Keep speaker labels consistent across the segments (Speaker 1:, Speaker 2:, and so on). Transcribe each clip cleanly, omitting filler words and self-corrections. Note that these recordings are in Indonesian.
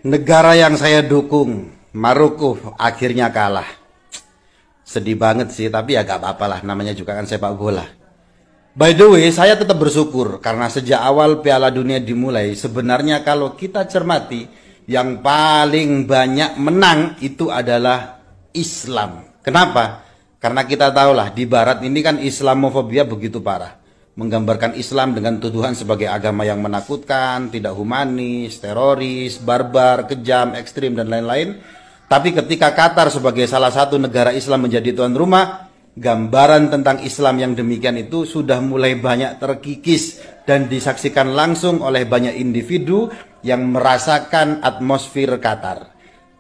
Speaker 1: Negara yang saya dukung, Maroko, akhirnya kalah. Sedih banget sih, tapi ya gak apa-apa lah, namanya juga kan sepak bola. By the way, saya tetap bersyukur karena sejak awal Piala Dunia dimulai, sebenarnya kalau kita cermati, yang paling banyak menang itu adalah Islam. Kenapa? Karena kita tahulah di Barat ini kan Islamofobia begitu parah. Menggambarkan Islam dengan tuduhan sebagai agama yang menakutkan, tidak humanis, teroris, barbar, kejam, ekstrim, dan lain-lain. Tapi ketika Qatar sebagai salah satu negara Islam menjadi tuan rumah, gambaran tentang Islam yang demikian itu sudah mulai banyak terkikis dan disaksikan langsung oleh banyak individu yang merasakan atmosfer Qatar.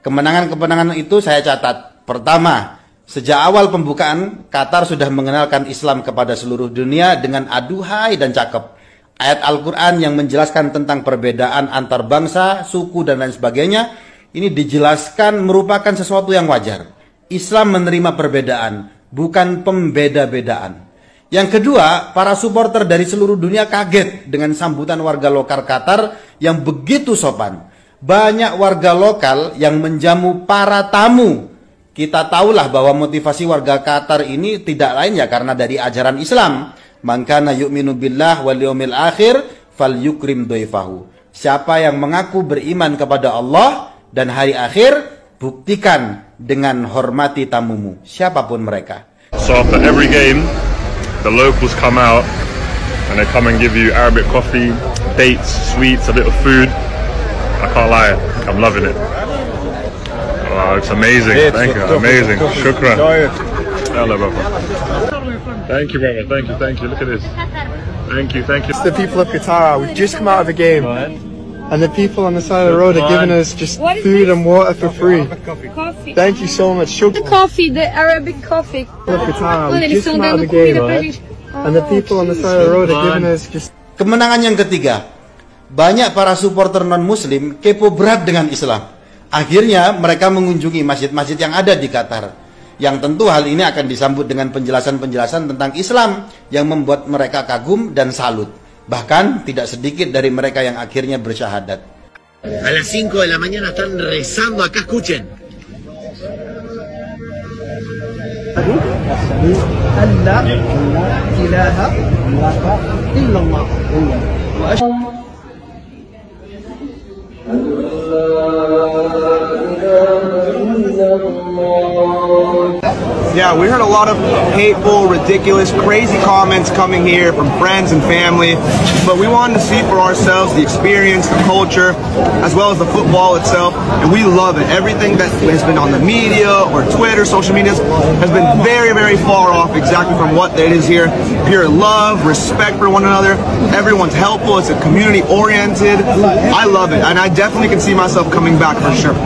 Speaker 1: Kemenangan-kemenangan itu saya catat. Pertama, sejak awal pembukaan, Qatar sudah mengenalkan Islam kepada seluruh dunia dengan aduhai dan cakep. Ayat Al-Quran yang menjelaskan tentang perbedaan antar bangsa, suku, dan lain sebagainya, ini dijelaskan merupakan sesuatu yang wajar. Islam menerima perbedaan, bukan pembeda-bedaan. Yang kedua, para supporter dari seluruh dunia kaget dengan sambutan warga lokal Qatar yang begitu sopan. Banyak warga lokal yang menjamu para tamu. Kita tahulah bahwa motivasi warga Qatar ini tidak lain ya karena dari ajaran Islam. Man kana yu'minu billah wal yawmil akhir falyukrim dhaifahu. Siapa yang mengaku beriman kepada Allah dan hari akhir, buktikan dengan hormati tamumu, siapapun mereka.
Speaker 2: So after every game, the locals come out and they come and give you Arabic coffee, dates, sweets, a bit of food. I can't lie, I'm loving it. Wow, it's amazing. Thank you. Amazing. Shukran. Hello, brother. Thank you, brother. Thank you. Look at this. Thank you.
Speaker 3: It's the people of Qatar. We've just come out of a game, and the people on the side of the road are giving us just food and water for free.
Speaker 4: Coffee.
Speaker 3: Thank you so much.
Speaker 4: The coffee, the Arabic coffee.
Speaker 3: Of Qatar. We've just come out of a game, and the people on the side of the road are giving us just.
Speaker 1: Kemenangan yang ketiga, banyak para supporter non-muslim kepo berat dengan Islam. Akhirnya mereka mengunjungi masjid-masjid yang ada di Qatar. Yang tentu hal ini akan disambut dengan penjelasan-penjelasan tentang Islam yang membuat mereka kagum dan salut. Bahkan tidak sedikit dari mereka yang akhirnya bersyahadat.
Speaker 5: A las 5 de la mañana están rezando acá, escuchen.
Speaker 3: Yeah, we heard a lot of hateful, ridiculous, crazy comments coming here from friends and family, but we wanted to see for ourselves the experience, the culture, as well as the football itself, and we love it. Everything that has been on the media or Twitter, social media, has been very, very far off exactly from what it is here. Pure love, respect for one another, everyone's helpful, it's a community-oriented. I love it, and I definitely can see myself coming back for sure.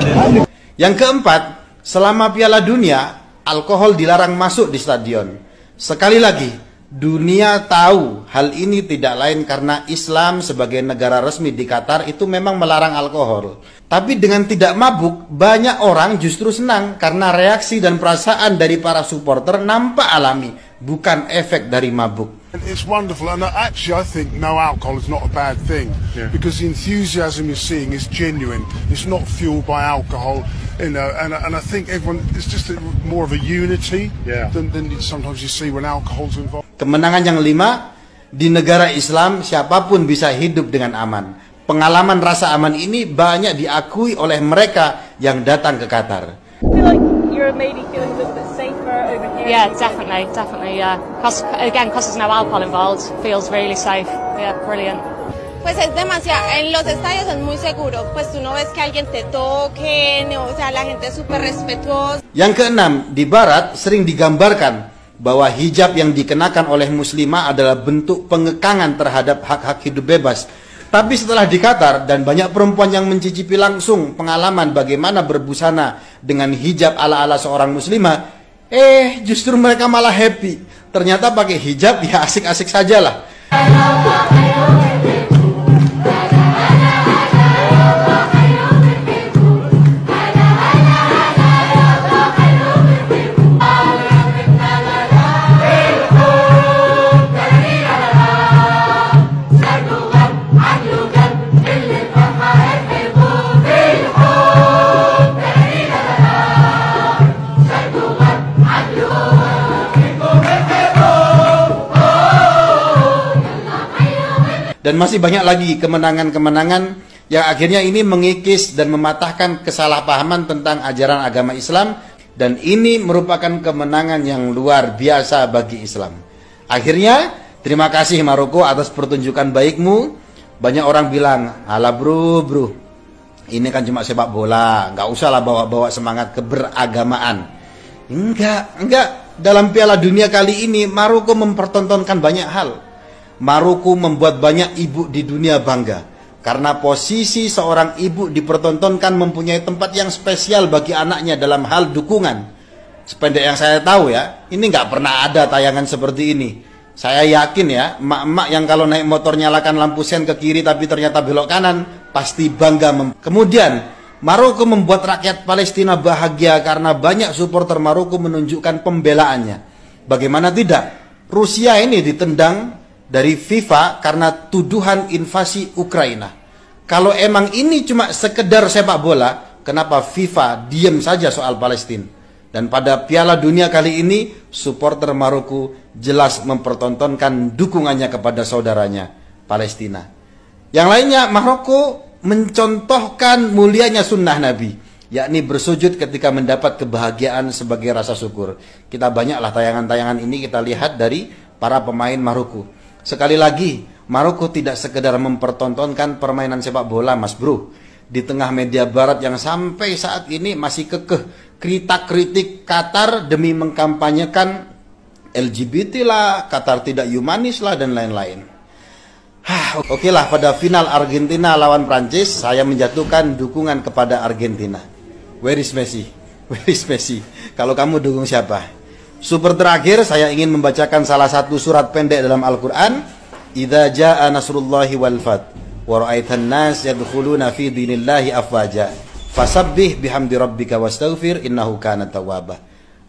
Speaker 1: Yang keempat, selama Piala Dunia, alkohol dilarang masuk di stadion. Sekali lagi, dunia tahu hal ini tidak lain karena Islam sebagai negara resmi di Qatar itu memang melarang alkohol. Tapi dengan tidak mabuk, banyak orang justru senang karena reaksi dan perasaan dari para supporter nampak alami, bukan efek dari mabuk.
Speaker 6: It's wonderful, and actually I think no alcohol is not a bad thing, because the enthusiasm you're seeing is genuine. It's not fueled by alcohol, you know, and I think everyone, it's just more of a unity than sometimes you see when alcohol's involved.
Speaker 1: Kemenangan yang 5, di negara Islam siapapun bisa hidup dengan aman. Pengalaman rasa aman ini banyak diakui oleh mereka yang datang ke Qatar.
Speaker 7: You're maybe feeling a little bit safer over here.
Speaker 8: Yeah, definitely, yeah. Because there's no alcohol involved, feels really safe. Yeah, brilliant.
Speaker 9: Pues es demasiado, en los estadios es muy seguro, pues tú no ves que alguien te toque, o sea, la gente es súper respetuosa.
Speaker 1: Yang keenam, di Barat sering digambarkan bahwa hijab yang dikenakan oleh muslimah adalah bentuk pengekangan terhadap hak-hak hidup bebas. Tapi setelah di Qatar dan banyak perempuan yang mencicipi langsung pengalaman bagaimana berbusana dengan hijab ala-ala seorang muslimah, justru mereka malah happy. Ternyata pakai hijab ya asik-asik sajalah. Dan masih banyak lagi kemenangan-kemenangan yang akhirnya ini mengikis dan mematahkan kesalahpahaman tentang ajaran agama Islam. Dan ini merupakan kemenangan yang luar biasa bagi Islam. Akhirnya, terima kasih Maroko atas pertunjukan baikmu. Banyak orang bilang, alah bro, ini kan cuma sepak bola, nggak usah lah bawa-bawa semangat keberagamaan. Enggak. Dalam Piala Dunia kali ini, Maroko mempertontonkan banyak hal. Maroko membuat banyak ibu di dunia bangga. Karena posisi seorang ibu dipertontonkan mempunyai tempat yang spesial bagi anaknya dalam hal dukungan. Sependek yang saya tahu ya, ini nggak pernah ada tayangan seperti ini. Saya yakin ya, emak-emak yang kalau naik motor nyalakan lampu sen ke kiri tapi ternyata belok kanan, pasti bangga. Kemudian, Maroko membuat rakyat Palestina bahagia karena banyak supporter Maroko menunjukkan pembelaannya. Bagaimana tidak? Rusia ini ditendang dari FIFA karena tuduhan invasi Ukraina. Kalau emang ini cuma sekedar sepak bola, kenapa FIFA diam saja soal Palestina? Dan pada Piala Dunia kali ini, supporter Maroko jelas mempertontonkan dukungannya kepada saudaranya Palestina. Yang lainnya, Maroko mencontohkan mulianya sunnah Nabi, yakni bersujud ketika mendapat kebahagiaan sebagai rasa syukur. Kita banyaklah tayangan-tayangan ini kita lihat dari para pemain Maroko. Sekali lagi, Maroko tidak sekedar mempertontonkan permainan sepak bola, Mas Bro. Di tengah media barat yang sampai saat ini masih kekeh kritik Qatar demi mengkampanyekan LGBT lah, Qatar tidak humanis lah, dan lain-lain. Oke lah, pada final Argentina lawan Prancis, saya menjatuhkan dukungan kepada Argentina. Where is Messi? Where is Messi? Kalau kamu dukung siapa? Super terakhir, saya ingin membacakan salah satu surat pendek dalam Al-Quran. Idza jaa nasrullahi wal fath wa ra'aitan nas yadkhuluna fi dinillahi afwaja fasabbih bihamdi rabbika wastaghfir innahu kana tawwaba.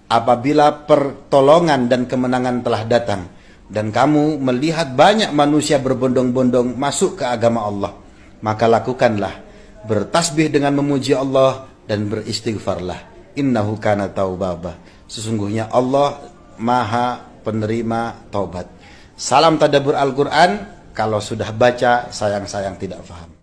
Speaker 1: Apabila pertolongan dan kemenangan telah datang dan kamu melihat banyak manusia berbondong-bondong masuk ke agama Allah, maka lakukanlah bertasbih dengan memuji Allah dan beristighfarlah. Innahu kana tawwaba. Sesungguhnya Allah Maha penerima taubat. Salam tadabbur Al-Quran. Kalau sudah baca, sayang-sayang tidak paham.